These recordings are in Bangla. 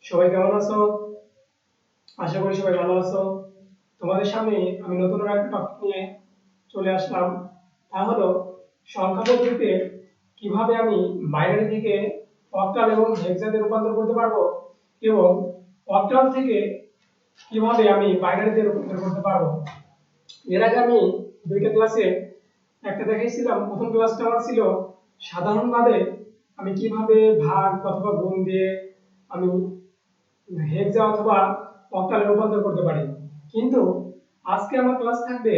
সবাই কেমন আছো? আশা করি সবাই ভালো আছো। তোমাদের সামনে আমি নতুন একটা টপিক নিয়ে চলে আসলাম। তা হলো সংখ্যা পদ্ধতিতে কিভাবে আমি বাইনারি থেকে অক্টাল এবং হেক্সাতে রূপান্তর করতে পারবো এবং অক্টাল থেকে কিভাবে আমি বাইনারিতে রূপান্তর করতে পারবো। এর আগে আমি দুইটা ক্লাসে একটা দেখাইছিলাম। প্রথম ক্লাসটা আমার ছিল সাধারণভাবে আমি কিভাবে ভাগ অথবা গুণ দিয়ে আমি হেক্সা অথবা অক্টালে রূপান্তর করতে পারি। কিন্তু আজকে আমার ক্লাস থাকবে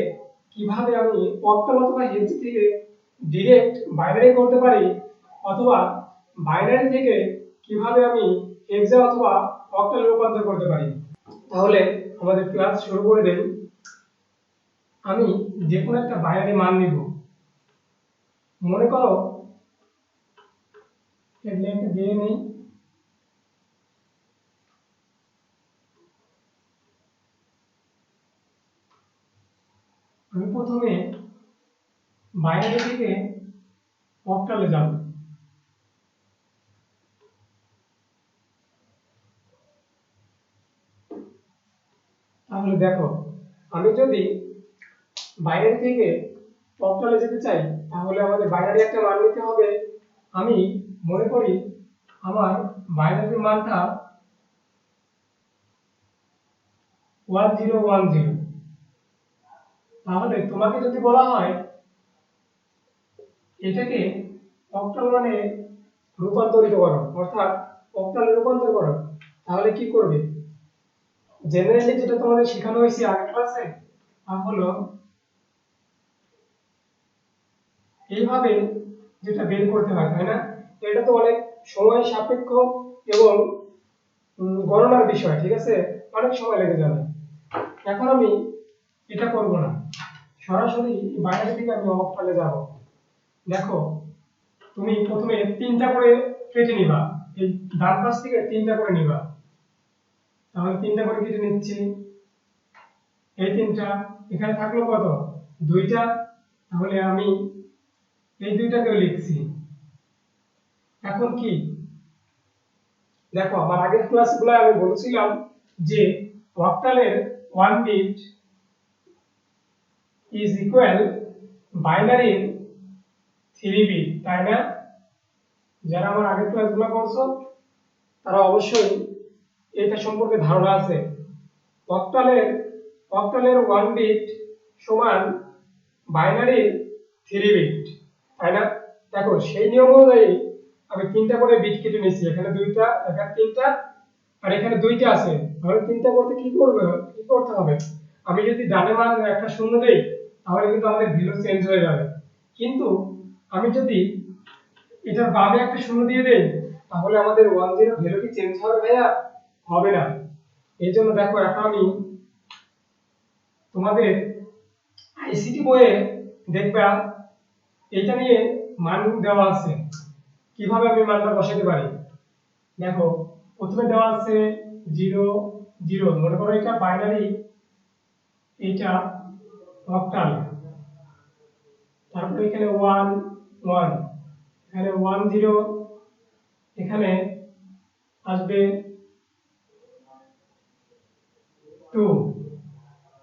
কিভাবে আমি অক্টাল অথবা হেক্সা থেকে ডাইরেক্ট বাইনারি করতে পারি অথবা বাইনারি থেকে কিভাবে আমি হেক্সা অথবা অক্টালে রূপান্তর করতে পারি। তাহলে আমাদের ক্লাস শুরু করে দেই। আমি যে কোনো একটা বাইনারি মান নিব। মনে করো হেডলাইনটা দিয়ে নেই। আমি প্রথমে বাইনারি থেকে অক্টালে যাব। তাহলে দেখো, আমি যদি বাইনারি থেকে অক্টালে যেতে চাই তাহলে আমাদের বাইনারি একটা মান নিতে হবে। আমি মনে করি আমার বাইনারির মানটা 1010। তাহলে তোমাকে যদি বলা হয় এটাকে অক্টাল মানে রূপান্তরিত করো, অর্থাৎ অক্টালে রূপান্তর করো, তাহলে কি করবে? জেনারেলি যেটা তোমাদের শেখানো হয়েছে আগের ক্লাসে তা হলো এইভাবে যেটা বের করতে হয়, তাই না? এটা তো অনেক সময় সাপেক্ষ এবং গণনার বিষয়, ঠিক আছে? অনেক সময় লেগে যাবে। এখন আমি এটা করব না, সরাসরি বাইরে থেকে আমি অক্টালে যাব। দেখো, তুমি প্রথমে তিনটা করে কেটে নিবা, এই ডান পাশ থেকে তিনটা করে নিবা। তাহলে তিনটা করে কেটে নিচ্ছি। এই তিনটা এখানে থাকলো কত? দুইটা। তাহলে আমি এই দুইটাকেও লিখছি। এখন কি দেখো, আমার আগের ক্লাসগুলো আমি বলেছিলাম যে অক্টালের 1 বিট ইজ ইকুয়াল বাইনারির 3 বিট, তাই না? যারা আমার আগের ক্লাসগুলো করছো তারা অবশ্যই এটা সম্পর্কে ধারণা আছে। অক্টালের অক্টালের 1 বিট সমান বাইনারির 3 বিট, তাই না? দেখো, সেই নিয়ম অনুযায়ী আমি তিনটা করে বিট কেটে নিয়েছি। এখানে দুইটা, এখানে তিনটা, আর এখানে দুইটা আছে। তাহলে তিনটা করতে কি করতে হবে? আমি যদি ডানে মান একটা শূন্য দেই তাহলে কিন্তু আমাদের ভ্যালু চেঞ্জ হয়ে যাবে। কিন্তু আমি যদি এটার বামে একটা শূন্য দিয়ে দেই তাহলে আমাদের 10 ভ্যালু কি চেঞ্জ হবে ভাইয়া? হবে না। এই জন্য দেখো, এখন আমি তোমাদের আইসিটি বইয়ে দেখবা এটা নিয়ে মান দেওয়া আছে, কিভাবে আমি মানটা বসাতে পারি। দেখো, প্রথমে দেওয়া আছে 0 0। মনে করো এটা বাইনারি, এটা অক্টাল। তারপরে এখানে 1 1, এখানে 1 0, এখানে আসবে 2,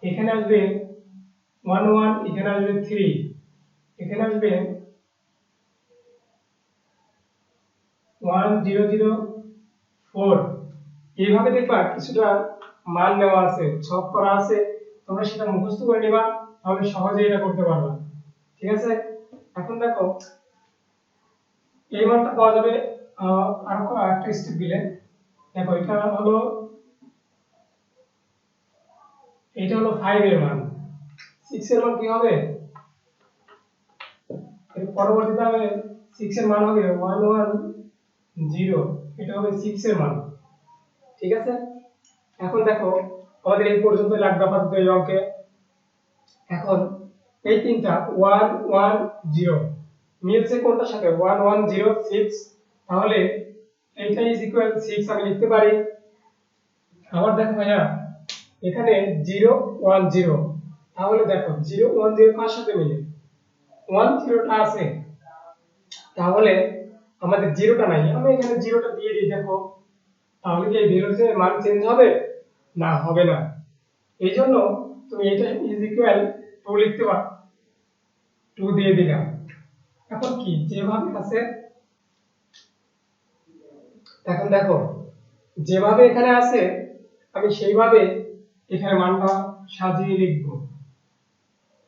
এখানে আসবে 1 1, এখানে আসবে 3, এখানে আসবে 1 0 0 4। এইভাবে দেখবা কিছুটা মান নেওয়া আছে, ছক করা আছে। তোমরা সেটা মুখস্থ করে নিবা, তাহলে সহজে এটা করতে পারবা। ঠিক আছে? এখন দেখো, এই মানটা পাওয়া যাবে আর একটা স্টেপ দিলে। দেখো, এটা হলো 5 এর মান। 6 এর মান কি হবে? এর পরবর্তীতে হবে 6 এর মান হবে 1 1 0। এটা হবে 6 এর মান। ঠিক আছে? এখন দেখো, আমাদের এই পর্যন্ত লাগবে আপাতত এই অঙ্কে। এখন এই তিনটা 1 1 0 মিলছে কোনটার সাথে? 1 1 0 6। তাহলে এইটা ইজ ইকুয়াল 6 আমি লিখতে পারি। আবার দেখো ভাইয়া, এখানে 0 1 0। তাহলে দেখো 0 1 0 কার সাথে মিলে? 1 0টা আছে। তাহলে আমাদের 0টা নাই, আমি এখানে 0টা দিয়ে দিই। দেখো, তাহলে কি এই ভ্যালুর যে মান চেঞ্জ হবে? না, হবে না। এই জন্য তুমি এটা ইজ ইকুয়াল টু লিখতে পারো, 2 দিয়ে দিলাম। এখন কি যেভাবে আছে, এখন দেখো যেভাবে এখানে আছে আমি সেইভাবে এখানে মানটা সাজিয়ে লিখবো।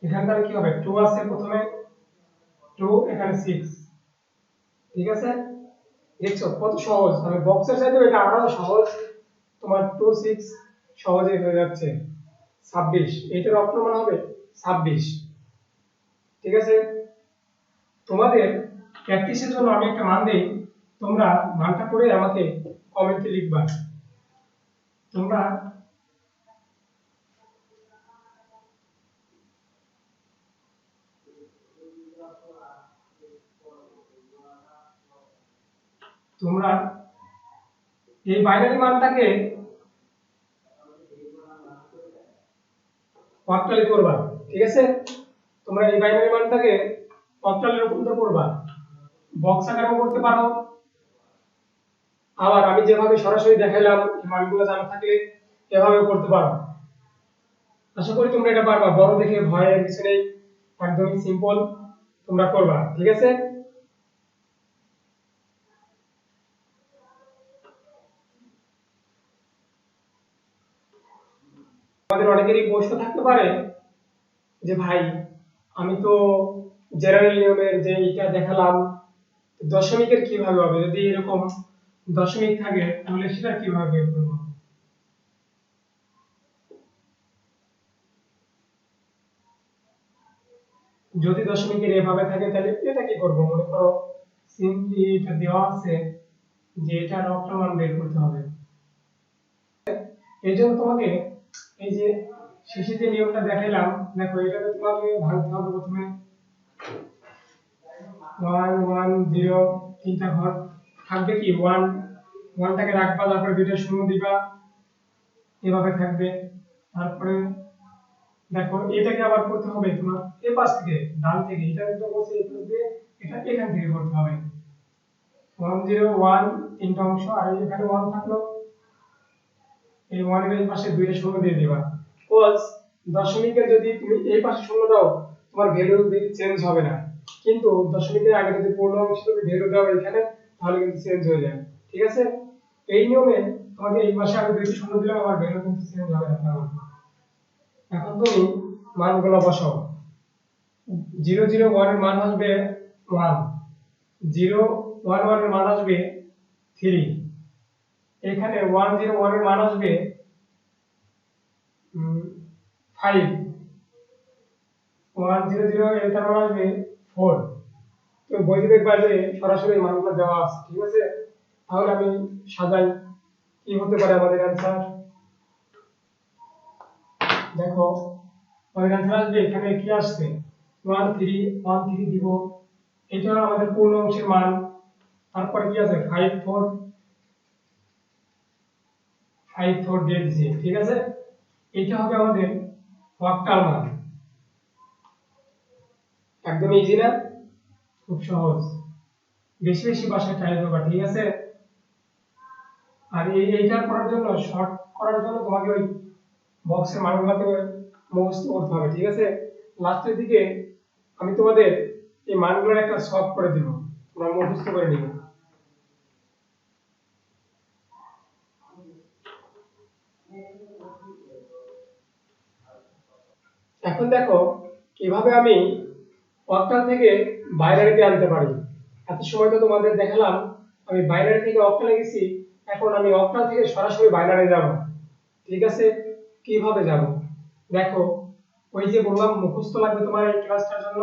এখানে তাহলে কি হবে, 2 আছে প্রথমে, 2 এখানে 6, ঠিক আছে? দেখছো কত সহজ, আমি বক্সের চাইতে এটা আরো সহজ। তোমার 2 6 সহজে হয়ে যাচ্ছে 26, এটার অপমান হবে 26, ঠিক আছে? তোমাদের প্র্যাকটিসের জন্য আমি একটা মান দেই, তোমরা মানটা করে আমাকে কমেন্টে লিখবা। তোমরা তোমরা এই বাইনারি মানটাকে অক্টালে করবা, ঠিক আছে? তোমরা এই বাইনারি মানটাকে অক্টালে রূপান্তর করবা, বক্স আকারেও করতে পারো, আবার আমি যেভাবে সরাসরি দেখাইলাম এই মানগুলো জানা থাকলে এভাবেও করতে পারো। আশা করি তোমরা এটা পারবা, বড় দেখে ভয়ের কিছু নেই, একদমই সিম্পল, তোমরা করবা, ঠিক আছে? আমাদের অনেকেরই প্রশ্ন থাকতে পারে যে ভাই আমি তো জেনারেল নিয়মের যে এটা দেখালাম, দশমিকের কিভাবে হবে? যদি এরকম দশমিক থাকে তাহলে সেটা কিভাবে বের করব? যদি দশমিকের এভাবে থাকে তাহলে এটা কি করব? মনে করো সিম্পলি এটা দেওয়া আছে যে এটার অক্টাল মান বের করতে হবে। এই জন্য তোমাকে এই যে শেষে যে নিয়মটা দেখাইলাম, দেখো এটাকে তোমাকে ভাঙতে হবে প্রথমে 1 1 0, তিনটা ঘর থাকবে, কি 1 1টাকে রাখবা, তারপরে দুইটা শূন্য দিবা, এভাবে থাকবে। তারপরে দেখো এটাকে আবার করতে হবে তোমার এই পাশ থেকে, ডান থেকে, এটা তো বসে এই পাশ দিয়ে, এটা এখান থেকে করতে হবে। 1 0 1 তিনটা অংশ, আর এখানে 1 থাকলো, এই 1 এর এই পাশে দুইটা শূন্য দিয়ে দিবা। কজ দশমিকের যদি তুমি এই পাশে শূন্য দাও তোমার ভ্যালু চেঞ্জ হবে না, কিন্তু দশমিকের আগে যদি পূর্ণ অংশে তুমি ভ্যালু দাও এখানে, তাহলে কিন্তু চেঞ্জ হয়ে যায়, ঠিক আছে? এই নিয়মে তোমাকে এই পাশে আমি দুইটা শূন্য দিলাম, আমার ভ্যালু কিন্তু চেঞ্জ হবে না। কারণ এখন তুমি মানগুলো বসাও, 0 0 1 এর মান আসবে 1, 0 1 1 এর মান আসবে 3, এখানে 1 0 1 এর মান আসবে 5, 1 0 0 এটার মান আসবে 4। তো বইতে দেখবা যে সরাসরি এই মানগুলো দেওয়া আছে, ঠিক আছে? তাহলে আমি সাজাই কি হতে পারে আমাদের অ্যানসার। দেখো আমাদের অ্যানসার আসবে, এখানে কি আসছে 1 3 1 3 দিব, এটা হলো আমাদের পূর্ণ অংশের মান। তারপরে কি আছে 5 4 5 4 দিয়ে দিয়েছি, ঠিক আছে? এটা হবে আমাদের অক্টাল মান। একদম ইজি না? খুব সহজ, বেশি বেশি বাসায় ট্রাই করবা, ঠিক আছে? আর এইটা করার জন্য, শর্ট করার জন্য তোমাকে ওই বক্সের মানগুলোকে মুখস্থ করতে হবে, ঠিক আছে? লাস্টের দিকে আমি তোমাদের এই মানগুলোর একটা সলভ করে দিব, তোমরা মুখস্থ করে নিবে। এখন দেখো কিভাবে আমি অক্টাল থেকে বাইনারিতে আনতে পারি। এত সময় তো তোমাদের দেখালাম আমি বাইনারি থেকে অক্টালে গেছি, এখন আমি অক্টাল থেকে সরাসরি বাইনারি যাব, ঠিক আছে? কিভাবে যাব দেখো, ওই যে বললাম মুখস্থ লাগবে তোমার এই ক্লাসটার জন্য,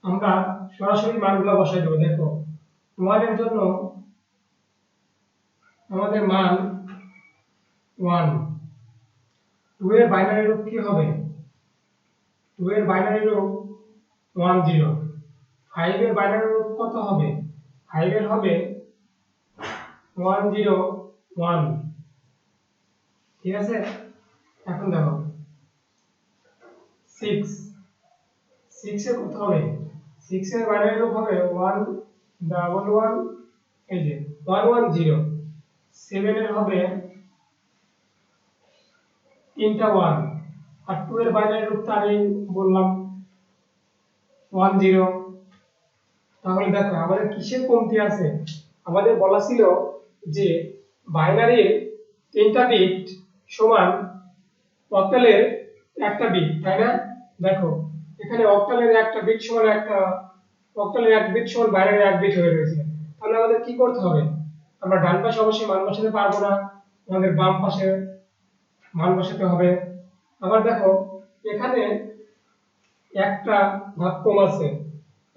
আমরা সরাসরি মানগুলো বসাই দেব। দেখো 1 এর জন্য আমাদের মান 1, 2 এর বাইনারি রূপ কি হবে? 2 এর বাইনারি রূপ 1 0, 5 এর বাইনারি রূপ কত হবে? 5 এর হবে 1 0 1, ঠিক আছে? এখন দেখো 6 6 এর কত হবে? 6 এর বাইনারি রূপ হবে 1 1 1, এই যে 1 1 0, 7 এর হবে তিনটা 1, আর 2 এর বাইনারি রূপটা আমি বললাম 1 0। তাহলে দেখো আমাদের কিসের কমতি আছে, আমাদের বলা ছিল যে বাইনারির তিনটা বিট সমান অক্টালের একটা বিট, তাই না? দেখো এখানে অক্টালের একটা বিট সমান একটা অক্টালের এক বিট সমান বাইনারির এক বিট হয়ে রয়েছে। তাহলে আমাদের কি করতে হবে, আমরা ডান পাশে অবশ্যই মান বসাতে পারবো না, আমাদের বাম পাশে মান বসাতে হবে। আবার দেখো এখানে একটা ভাগ কম আছে,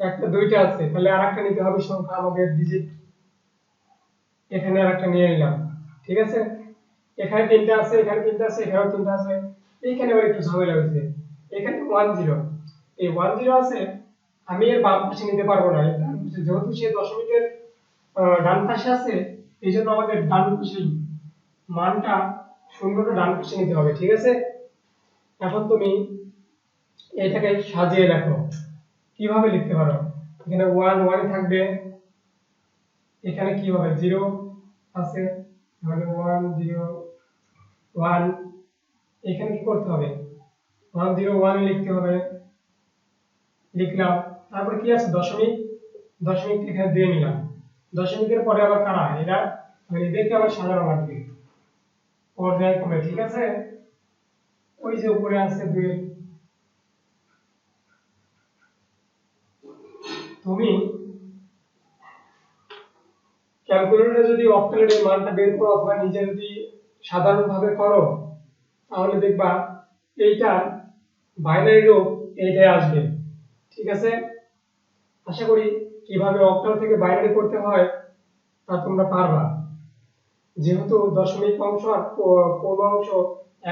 একটা দুইটা আছে, তাহলে আরেকটা নিতে হবে সংখ্যা আমাদের ডিজিট, এখানে আরেকটা নিয়ে নিলাম। ঠিক আছে, এখানে তিনটা আছে, এখানে তিনটা আছে, এখানেও তিনটা আছে, এইখানে আবার একটু ঝামেলা হয়েছে, এখানে 1 0, এই 1 0 আছে, আমি এর বাম পাশে নিতে পারবো না, এর ডান পাশে, যেহেতু সে দশমিকের ডান পাশে আছে, এই জন্য আমাদের ডান পাশে মানটা শূন্যটা ডান পাশে নিতে হবে। ঠিক আছে, এখন তুমি এটাকে সাজিয়ে লেখো, কিভাবে লিখতে পারো, এখানে 1 1 থাকবে, এখানে কি হবে 0 আছে, তাহলে 1 0 1, এখানে কি করতে হবে 1 0 1 লিখতে হবে, লিখলাম। তারপর কি আছে দশমিক, দশমিক এখানে দিয়ে নিলাম, দশমিকের পরে আবার কারা এরা, মানে এদেরকে আবার সাজানো লাগবে পর্যায়ক্রমে। ঠিক আছে, ওই যে উপরে আছে 2, তুমি ক্যালকুলেটরে যদি অক্টালের এই মানটা বের করো অথবা নিজে যদি সাধারণভাবে করো, তাহলে দেখবা এইটার বাইনারি রূপ এইটাই আসবে। ঠিক আছে, আশা করি কিভাবে অক্টাল থেকে বাইনারি করতে হয় তা তোমরা পারবা। যেহেতু দশমিক অংশ আর পূর্ণ অংশ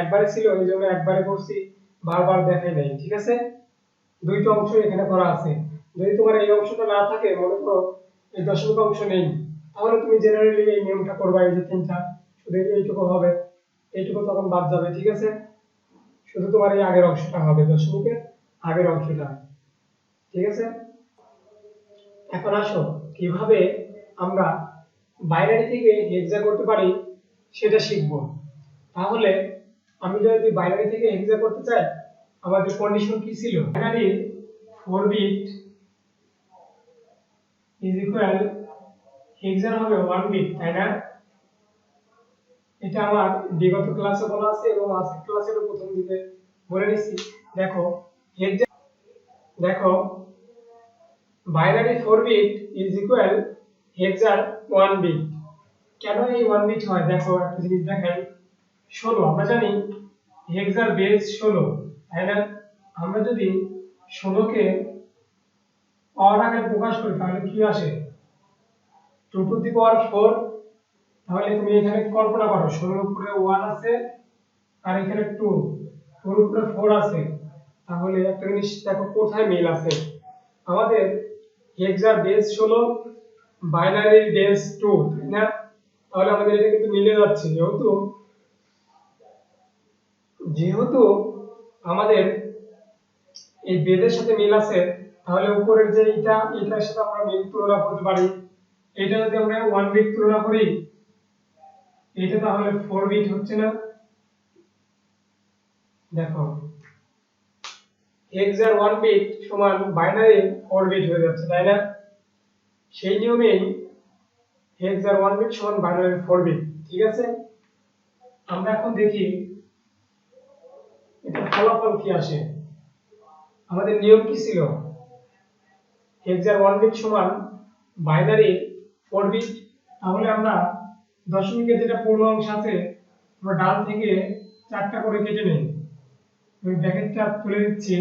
একবারে ছিল, এই জন্য একবারে করছি, বারবার দেখাই নাই। ঠিক আছে, দুইটা অংশ এখানে করা আছে, যদি তোমার এই অংশটা না থাকে, মনে করো এই দশমিক অংশ নেই, তাহলে তুমি জেনারেলি এই নিয়মটা করবা, এই যে তিনটা শুধু এইটুকু হবে, এইটুকু তখন বাদ যাবে। ঠিক আছে, শুধু তোমার এই আগের অংশটা হবে, দশমিকের আগের অংশটা। ঠিক আছে, এখন আসো কিভাবে আমরা বাইনারি থেকে হেক্সা করতে পারি সেটা শিখবো। তাহলে আমি যদি বাইনারি থেকে হেক্সা করতে চাই, আমাদের কন্ডিশন কি ছিল, বাইনারি 4 বিট ইজ ইকুয়াল হেক্সার হবে 1 বিট, তাই না? এটা আমার বিগত ক্লাসে বলা আছে এবং আজকের ক্লাসের প্রথম দিকে বলে নিছি। দেখো হেক্সা, দেখো বাইনারি 4 বিট ইজ ইকুয়াল হেক্সার 1 বিট। কেন এই 1 বিট হয়, দেখো একটা জিনিস দেখাই, 16 আমরা জানি হেক্সার বেস 16, তাই না? আমরা যদি 16 কে পাওয়ার আকারে প্রকাশ করি তাহলে কি আসে 2 টু দি পাওয়ার 4। তাহলে তুমি এখানে কল্পনা করো 16 এর উপরে 1 আছে আর এখানে 2, 2 এর উপরে 4 আছে, তাহলে একটা জিনিস দেখো কোথায় মিল আছে, আমাদের হেক্সার বেস 16 বাইনারি বেস 2, তাই না? তাহলে আমাদের এটা কিন্তু মিলে যাচ্ছে, যেহেতু যেহেতু আমাদের এই বেদের সাথে মিল আছে, তাহলে উপরের যে এটার সাথে আমরা মিল তুলনা করতে পারি। এটা যদি আমরা 1 বিট তুলনা করি, এটা তাহলে 4 বিট হচ্ছে না? দেখো হেক্সার 1 বিট সমান বাইনারি 4 বিট হয়ে যাচ্ছে, তাই না? সেই নিয়মেই হেক্সার 1 বিট সমান বাইনারি 4 বিট। ঠিক আছে, আমরা এখন দেখি এটা ফলাফল কি আসে। আমাদের নিয়ম কি ছিল, হেক্সার 1 বিট সমান বাইনারি 4 বিট, তাহলে আমরা দশমিকের যেটা পূর্ণ অংশ আছে আমরা ডান থেকে 4টা করে কেটে নেই, আমি ব্র্যাকেটটা তুলে দিচ্ছি,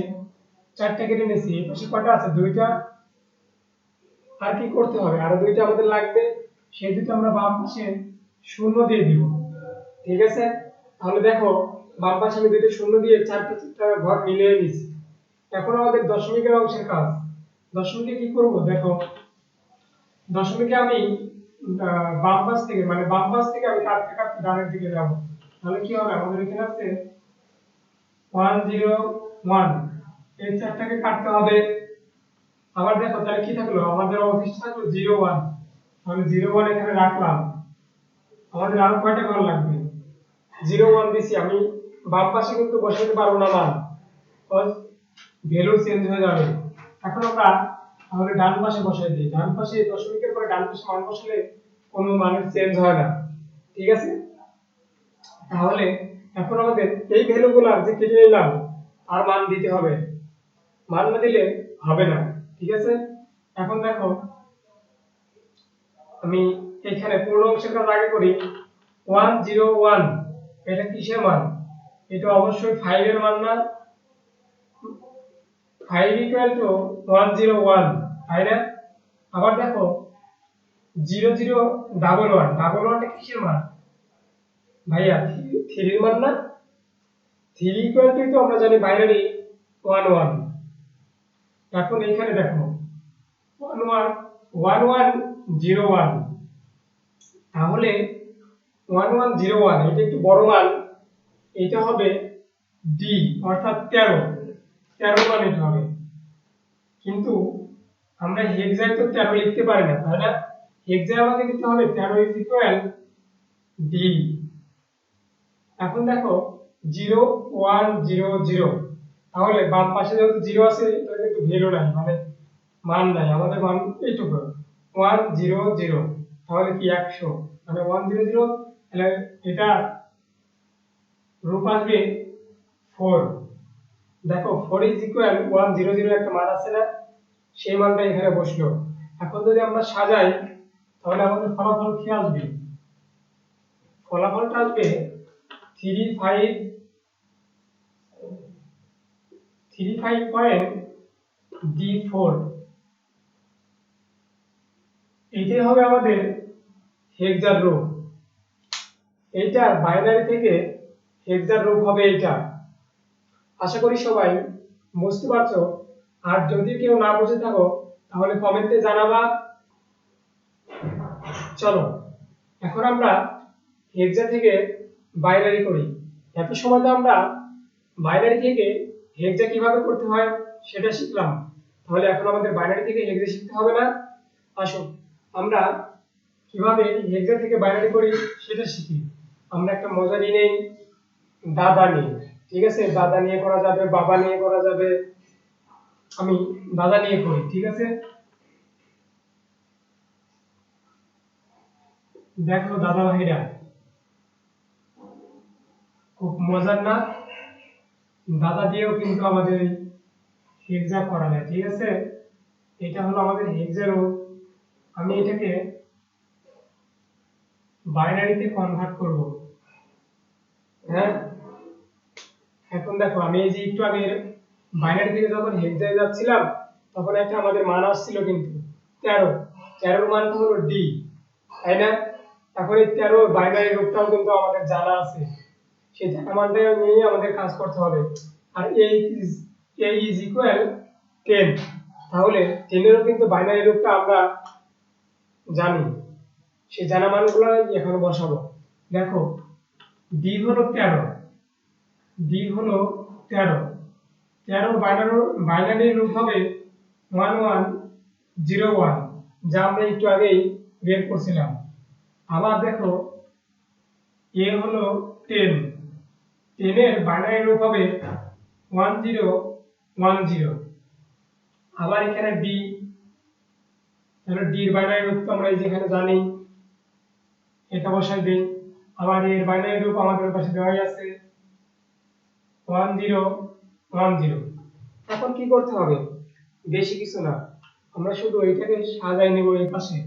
4টা কেটে নিয়েছি, পাশে কয়টা আছে 2টা, আর কি করতে হবে, আরো 2টা আমাদের লাগবে, সেই দুটো আমরা বাম পাশে শূন্য দিয়ে দিব। ঠিক আছে, তাহলে দেখো বাম পাশে আমি 2টা শূন্য দিয়ে 4টা ঘর মিলিয়ে নিয়েছি। এখন আমাদের দশমিকের অংশের কাজ, দশমিকে কি করব, দেখো দশমিকে আমি বাম পাশ থেকে আমি কাটতে কাটতে ডানের দিকে যাব, তাহলে কি হবে, আমাদের এখানে আছে 1 0 1, এই 4টাকে কাটতে হবে। আবার দেখো তাহলে কি থাকলো, আমাদের অবশিষ্ট থাকলো 0 1, তাহলে 0 1 এখানে রাখলাম, আমাদের আরো কয়টা ঘর লাগবে? 0 1 দিছি, আমি বাম পাশে কিন্তু বসাতে পারবো না মান, কজ ভ্যালু চেঞ্জ হয়ে যাবে। এখন আমরা তাহলে ডান পাশে বসাই দিই। ডান পাশে দশমিকের পরে ডান পাশে মান বসালে কোনো মানের চেঞ্জ হয় না, ঠিক আছে? তাহলে এখন আমাদের এই ভ্যালুগুলো যে কেটে নিলাম আর মান দিতে হবে, মান না দিলে হবে না, ঠিক আছে? এখন দেখো আমি এখানে পূর্ণ অংশের কাজ আগে করি। 101 এটা কিসের মান? এটা অবশ্যই 5 এর মান না? 5 ইকুয়াল টু 101, তাই না? আবার দেখো 0011 টা কিসের মান? ভাইয়া 3 এর মান না? 3 ইকুয়াল টু তো আমরা জানি বাইনারি 11। এখন এখানে দেখো 1101, তাহলে 1101 এটা একটু বড় মান, এটা হবে ডি অর্থাৎ 13 মান এটা হবে। কিন্তু আমরা হেক্সায় তো 13 লিখতে পারি না, তাই না? হেক্সায় আমাকে দিতে হবে 13 ইজ ইকুয়াল ডি। এখন দেখো 0100, তাহলে বাম পাশে যেহেতু 0 আছে এটা কিন্তু ভ্যালু নাই, মানে মান নাই, আমাদের মান এইটুকু 100, তাহলে কি 100, মানে 100, তাহলে এটা রূপ আসবে 4। দেখো 4 ইজ ইকুয়াল 100 একটা মান আছে না, সেই মানটা এখানে বসলো। এখন যদি আমরা সাজাই তাহলে আমাদের ফলাফল কি আসবে? ফলাফলটা আসবে 35.D4। এইটাই হবে আমাদের হেক্সার রূপ। এইটা বাইনারি থেকে হেক্সার রূপ হবে এইটা। আশা করি সবাই বুঝতে পারছো। আর যদি কেউ না বুঝে থাকো তাহলে কমেন্টে জানাবা। চলো এখন আমরা হেক্সা থেকে বাইনারি করি। এত সময় তো আমরা বাইনারি থেকে হেক্সা কিভাবে করতে হয় সেটা শিখলাম, তাহলে এখন আমাদের বাইনারি থেকে হেক্সা শিখতে হবে না? আসো আমরা কিভাবে হেক্সা থেকে বাইনারি করি সেটা শিখি। আমরা একটা মজা নিয়ে নেই দাদা নিয়ে, ঠিক আছে? দাদা নিয়ে করা যাবে, বাবা নিয়ে করা যাবে, আমি দাদা নিয়ে করি, ঠিক আছে? দেখো দাদা ভাইরা, খুব মজার না? দাদা দিয়েও কিন্তু আমাদের হেক্সা করা যায়, ঠিক আছে? এটা হলো আমাদের হেক্সা রূপ। আমি এটাকে বাইনারিতে কনভার্ট করব। হ্যাঁ, এখন দেখো আমি এই যে একটু আগে বাইনারি থেকে যখন হেক্সায় যাচ্ছিলাম তখন একটা আমাদের মান আসছিল কিন্তু 13। 13 মানটা হলো ডি, তাই না? এখন এই 13 বাইনারি রূপটাও কিন্তু আমাদের জানা আছে, সেই জানা মানটা নিয়ে আমাদের কাজ করতে হবে। আর a ইজ ইকুয়াল 10, তাহলে 10 এরও কিন্তু বাইনারি রূপটা আমরা জানি, সেই জানা মানগুলো এখন বসাবো। দেখো ডি হলো 13, ডি হলো 13, 13 বাইনারি রূপ হবে 1101, যা আমরা একটু আগেই বের করছিলাম। আবার দেখো এ হলো 10, 10 এর বাইনারি রূপ হবে 1010। আবার এখানে ডি, তাহলে ডি এর বাইনারি রূপ তো আমরা এই যেখানে জানি, এটা বসাই দেই। আবার এর বাইনারি রূপ আমাদের কাছে দেওয়াই আছে 1010। এখন কি করতে হবে? বেশি কিছু না, আমরা শুধু এইটাকে সাজাই নেব এই পাশে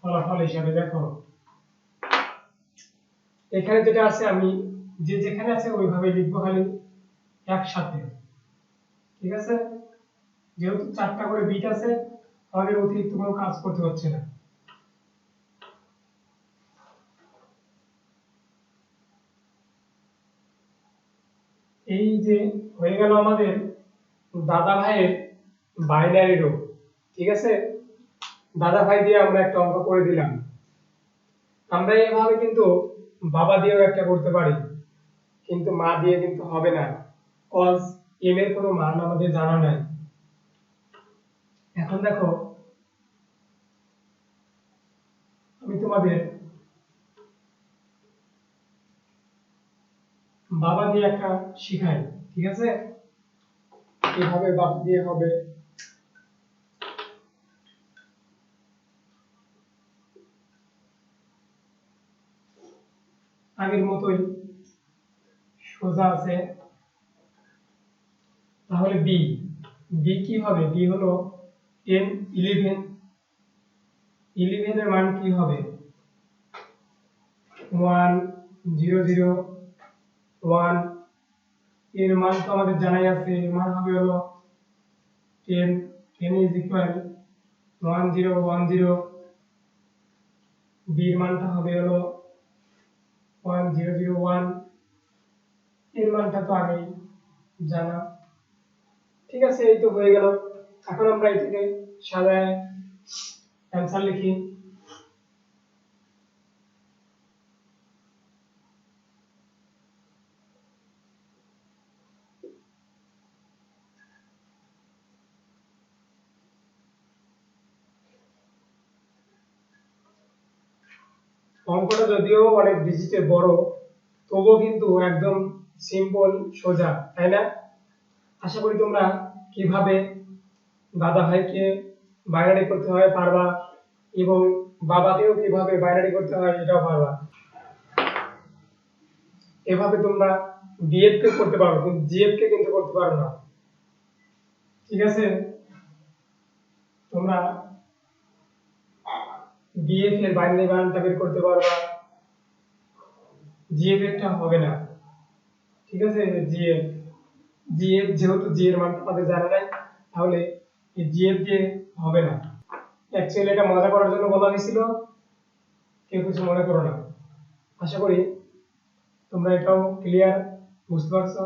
ফলাফল হিসাবে। দেখো এখানে যেটা আছে আমি যেখানে আছে ওইভাবে লিখবো খালি একসাথে, ঠিক আছে? যেহেতু 4টা করে বিট আছে আমাদের অতিরিক্ত কোনো কাজ করতে হচ্ছে না। এই যে হয়ে গেল আমাদের দাদা ভাইয়ের বাইনারি রূপ, ঠিক আছে? দাদা ভাই দিয়ে আমরা একটা অঙ্ক করে দিলাম। আমরা এইভাবে কিন্তু বাবা দিয়েও একটা করতে পারি, কিন্তু মা দিয়ে কিন্তু হবে না, কজ এম এর কোনো মান আমাদের জানা নাই। এখন দেখো আমি তোমাদের বাবা দিয়ে একটা শিখাই, ঠিক আছে? কিভাবে বাবা দিয়ে হবে। আগের মতোই সোজা আছে। তাহলে বি, বি কি হবে? বি হলো 10 11, 11 এর মান কি হবে? 1 0 0 1, এর মান তো আমাদের জানাই আছে, এর মান হবে হলো 10, 10 is equal 1 0 1 0, বি এর মানটা হবে হলো 1 0 0 1, এর মানটা তো আগেই জানা। ঠিক আছে, এই তো হয়ে গেল। এখন আমরা এটাকে সাজায় অ্যানসার লিখি। অঙ্কটা যদিও অনেক ডিজিটে বড়, তবুও কিন্তু একদম সিম্পল সোজা, তাই না? আশা করি তোমরা কিভাবে দাদা ভাইকে বাইনারি করতে হয় পারবা, এবং বাবাকেও কিভাবে বাইনারি করতে হয় এটাও পারবা। এভাবে তোমরা বিএফ কে করতে পারো, কিন্তু জিএফ কে কিন্তু করতে পারো না। ঠিক আছে, তোমরা বিএফ এর বাইনারি মানটা বের করতে পারবা, জিএফ এরটা হবে না। ঠিক আছে, জিএফ, জিএফ যেহেতু জি এর মানটা আমাদের জানা নাই, তাহলে এই জিএফ দিয়ে হবে না। অ্যাকচুয়ালি এটা মজা করার জন্য বলা হয়েছিল, কেউ কিছু মনে করো না। আশা করি তোমরা এটাও ক্লিয়ার বুঝতে পারছো।